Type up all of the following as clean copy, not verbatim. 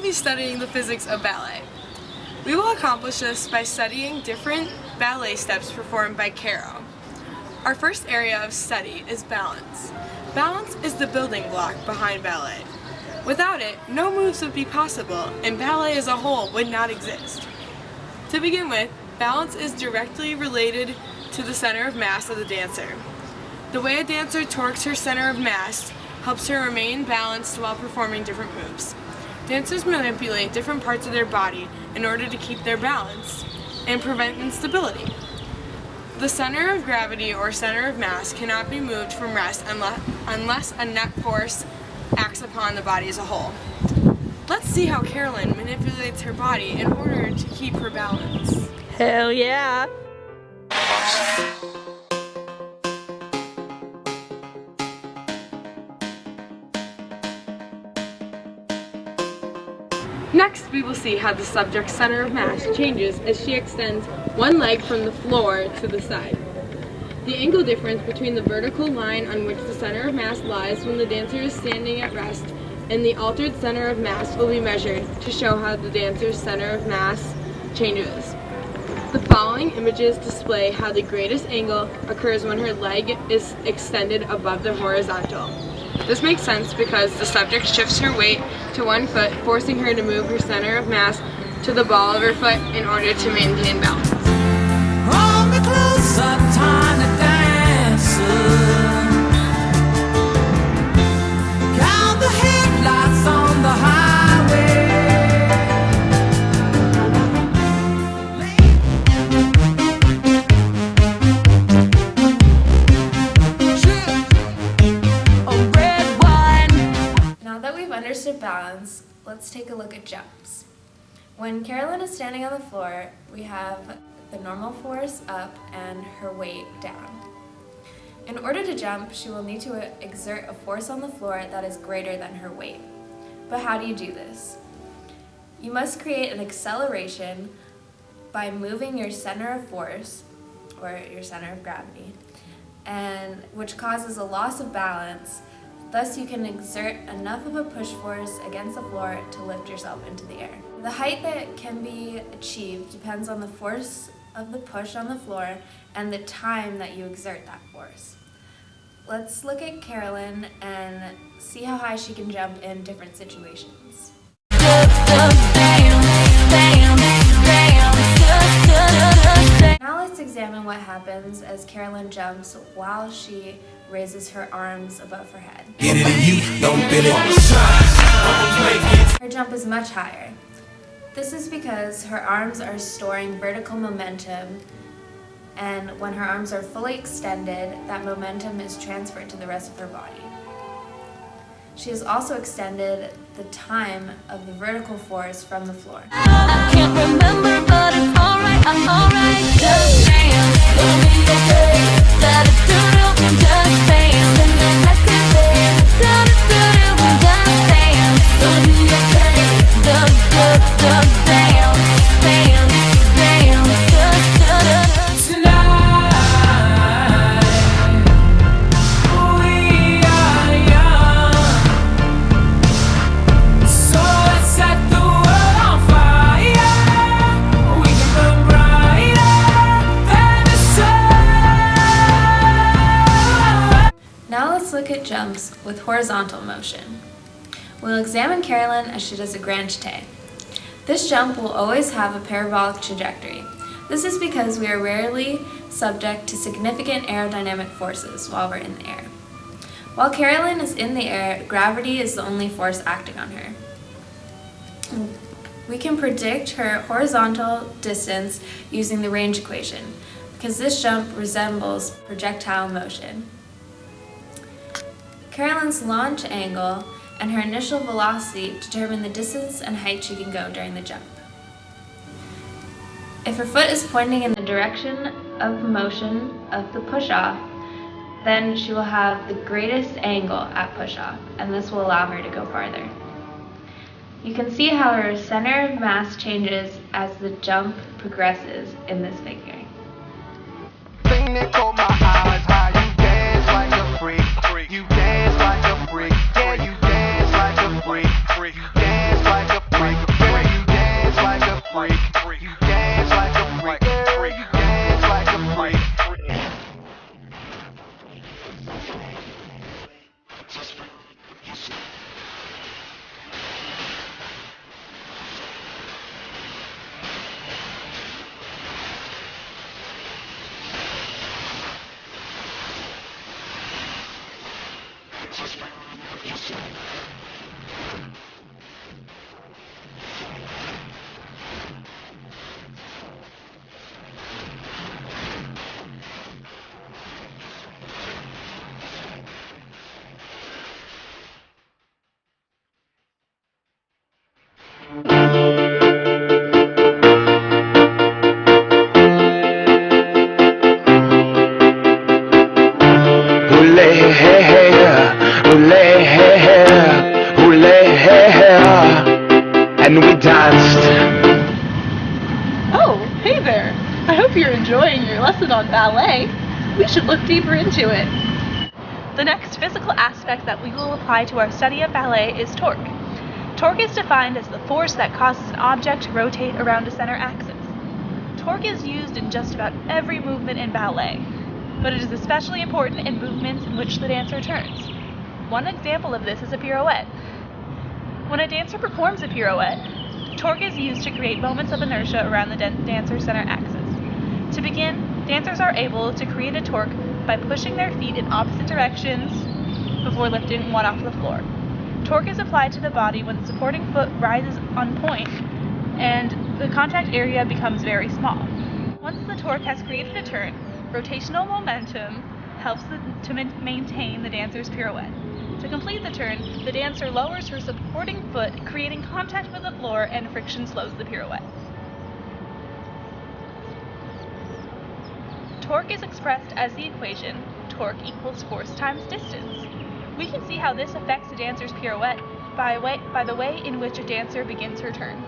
be studying the physics of ballet. We will accomplish this by studying different ballet steps performed by Caro. Our first area of study is balance. Balance is the building block behind ballet. Without it, no moves would be possible, and ballet as a whole would not exist. To begin with, balance is directly related to the center of mass of the dancer. The way a dancer torques her center of mass helps her remain balanced while performing different moves. Dancers manipulate different parts of their body in order to keep their balance and prevent instability. The center of gravity or center of mass cannot be moved from rest unless a net force acts upon the body as a whole. Let's see how Carolyn manipulates her body in order to keep her balance. Hell yeah! Next, we will see how the subject's center of mass changes as she extends one leg from the floor to the side. The angle difference between the vertical line on which the center of mass lies when the dancer is standing at rest and the altered center of mass will be measured to show how the dancer's center of mass changes. The following images display how the greatest angle occurs when her leg is extended above the horizontal. This makes sense because the subject shifts her weight to one foot, forcing her to move her center of mass to the ball of her foot in order to maintain balance. Hold me closer, tiny dancer. Count the headlights on the highway. Oh, red wine! Now that we've understood balance, let's take a look at jumps. When Carolyn is standing on the floor, we have the normal force up and her weight down. In order to jump, she will need to exert a force on the floor that is greater than her weight. But how do you do this? You must create an acceleration by moving your center of force, or your center of gravity, and which causes a loss of balance. Thus, you can exert enough of a push force against the floor to lift yourself into the air. The height that can be achieved depends on the force of the push on the floor and the time that you exert that force. Let's look at Carolyn and see how high she can jump in different situations. Now let's examine what happens as Carolyn jumps while she raises her arms above her head. Her jump is much higher. This is because her arms are storing vertical momentum, and when her arms are fully extended, that momentum is transferred to the rest of her body. She has also extended the time of the vertical force from the floor. I can't remember, but it's alright, I'm alright. Just dance, it'll be okay. Da-da-doo-doo, just dance. And then I can dance. Da-da-doo-doo, just dance. It'll be okay. Just dance, dance, dance. Just da-da-da. Now let's look at jumps with horizontal motion. We'll examine Carolyn as she does a grand jeté. This jump will always have a parabolic trajectory. This is because we are rarely subject to significant aerodynamic forces while we're in the air. While Carolyn is in the air, gravity is the only force acting on her. We can predict her horizontal distance using the range equation, because this jump resembles projectile motion. Carolyn's launch angle and her initial velocity determine the distance and height she can go during the jump. If her foot is pointing in the direction of motion of the push-off, then she will have the greatest angle at push-off, and this will allow her to go farther. You can see how her center of mass changes as the jump progresses in this figure. Thing that caught my eyes, how you dance like a freak. You dance like a freak. Yeah, you dance like a freak. You dance like a freak. danced. Oh, hey there! I hope you're enjoying your lesson on ballet. We should look deeper into it. The next physical aspect that we will apply to our study of ballet is torque. Torque is defined as the force that causes an object to rotate around a center axis. Torque is used in just about every movement in ballet, but it is especially important in movements in which the dancer turns. One example of this is a pirouette. When a dancer performs a pirouette, torque is used to create moments of inertia around the dancer's center axis. To begin, dancers are able to create a torque by pushing their feet in opposite directions before lifting one off the floor. Torque is applied to the body when the supporting foot rises on point and the contact area becomes very small. Once the torque has created a turn, rotational momentum helps to maintain the dancer's pirouette. To complete the turn, the dancer lowers her supporting foot, creating contact with the floor, and friction slows the pirouette. Torque is expressed as the equation torque equals force times distance. We can see how this affects a dancer's pirouette by the way in which a dancer begins her turn.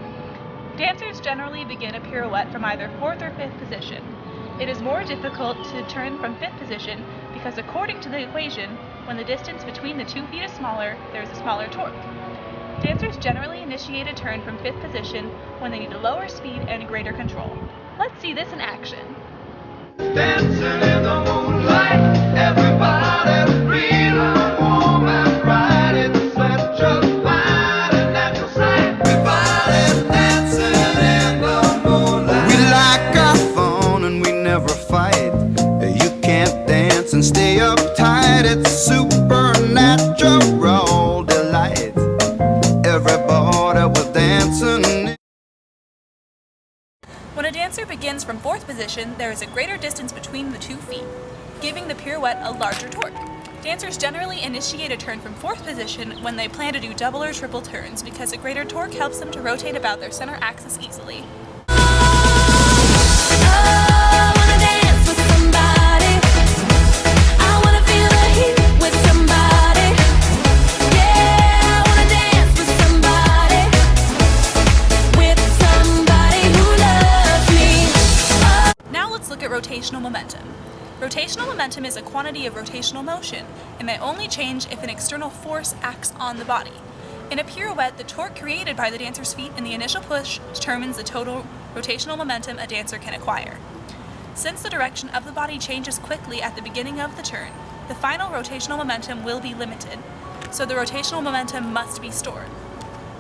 Dancers generally begin a pirouette from either 4th or 5th position. It is more difficult to turn from 5th position because according to the equation, when the distance between the 2 feet is smaller, there is a smaller torque. Dancers generally initiate a turn from 5th position when they need a lower speed and greater control. Let's see this in action. Dancing in the moonlight, everybody feeling warm and bright. It's such a fine and natural sight. Everybody dancing in the moonlight. We like our fun and we never fight. You can't dance and stay uptight. It's supernatural delight. Everybody was dancing. When a dancer begins from 4th position, there is a greater distance between the 2 feet, giving the pirouette a larger torque. Dancers generally initiate a turn from 4th position when they plan to do double or triple turns because a greater torque helps them to rotate about their center axis easily. Rotational momentum. Rotational momentum is a quantity of rotational motion and may only change if an external force acts on the body. In a pirouette, the torque created by the dancer's feet in the initial push determines the total rotational momentum a dancer can acquire. Since the direction of the body changes quickly at the beginning of the turn, the final rotational momentum will be limited, so the rotational momentum must be stored.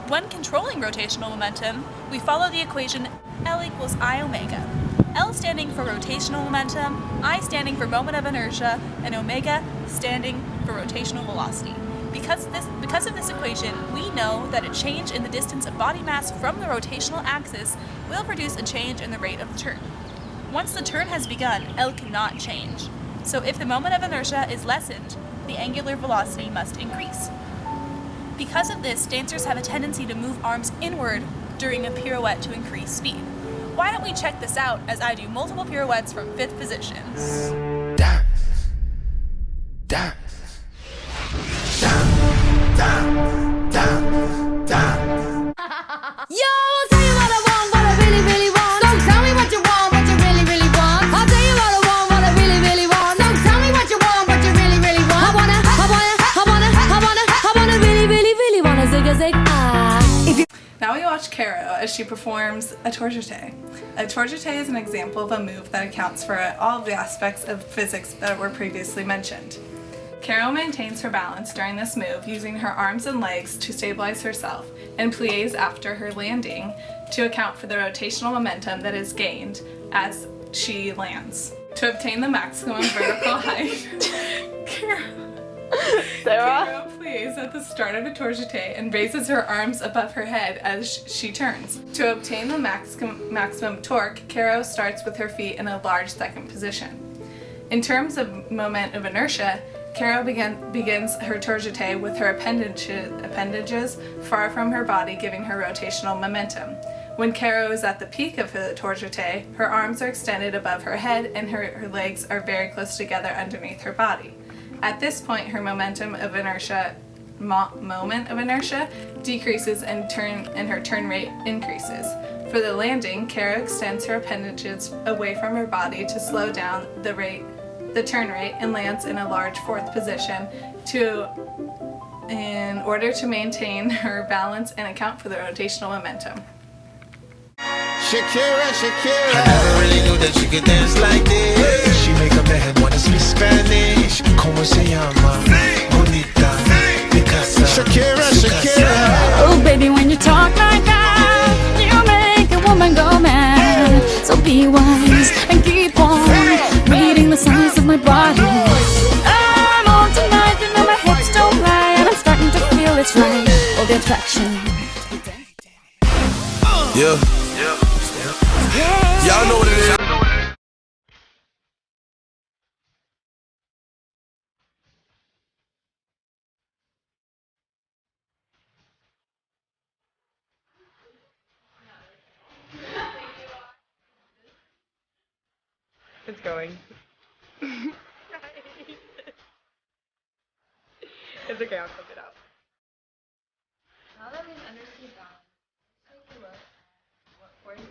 When controlling rotational momentum, we follow the equation L equals I omega. L standing for rotational momentum, I standing for moment of inertia, and omega standing for rotational velocity. Because of this equation, we know that a change in the distance of body mass from the rotational axis will produce a change in the rate of the turn. Once the turn has begun, L cannot change. So if the moment of inertia is lessened, the angular velocity must increase. Because of this, dancers have a tendency to move arms inward during a pirouette to increase speed. Why don't we check this out as I do multiple pirouettes from 5th position. Dance, dance, dance, dance, dance, dance. Yo, I'll tell you what I want, what I really, really want. So tell me what you want, what you really, really want. I'll tell you what I want, what I really, really want. So tell me what you want, what you really, really want. I wanna really, really, really wanna zig a zig ah. Now we watch Caro as she performs a tour jeté. A tour jeté is an example of a move that accounts for all of the aspects of physics that were previously mentioned. Caro maintains her balance during this move using her arms and legs to stabilize herself and plies after her landing to account for the rotational momentum that is gained as she lands. To obtain the maximum vertical height, Caro plies at the start of a tour jeté and raises her arms above her head as she turns. To obtain the maximum torque, Caro starts with her feet in a large second position. In terms of moment of inertia, Caro begins her tour jeté with her appendages far from her body, giving her rotational momentum. When Caro is at the peak of her tour jeté, her arms are extended above her head and her legs are very close together underneath her body. At this point, her momentum of inertia moment of inertia decreases and her turn rate increases. For the landing, Kara extends her appendages away from her body to slow down the turn rate, and lands in a large fourth position in order to maintain her balance and account for the rotational momentum. Shakira, Shakira. I never really knew that she could dance like this. She make a man wanna speak Spanish. Como se llama? Bonita, Picasa. Shakira, Shakira. Oh baby, when you talk like that, you make a woman go mad. So be wise and keep on reading the signs of my body. I'm on tonight, you know my hips don't lie, and I'm starting to feel it's right. All the attraction. Yeah. Y'all know what it is. It's going. It's okay, I'll clip it out. Now that we've understood balance, let's take a look at what forces.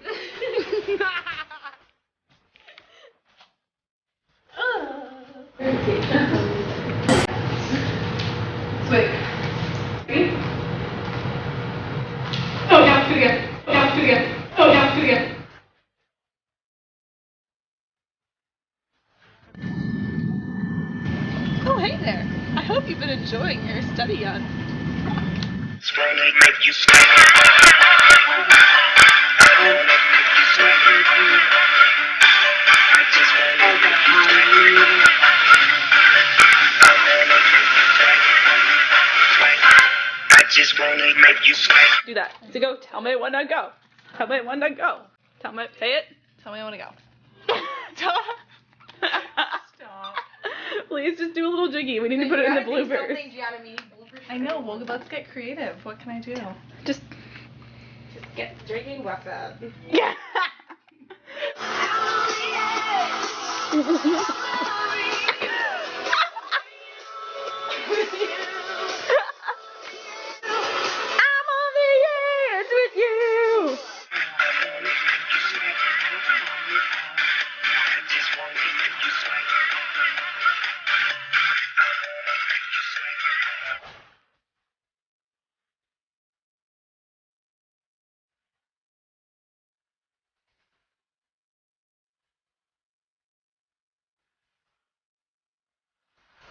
Wait. Ready? Oh, down, do it again. Oh, down, do it again. Oh, down, do it again. Oh, hey there. I hope you've been enjoying your study on. Just wanna make you sweat. Do that. So go, tell me when to go. Tell me when to go. Say it. Tell me when to go. Stop. Please just do a little jiggy. We need to put it in the bloopers. I know, well, let's get creative. What can I do? Just Get drinking weapon. yeah.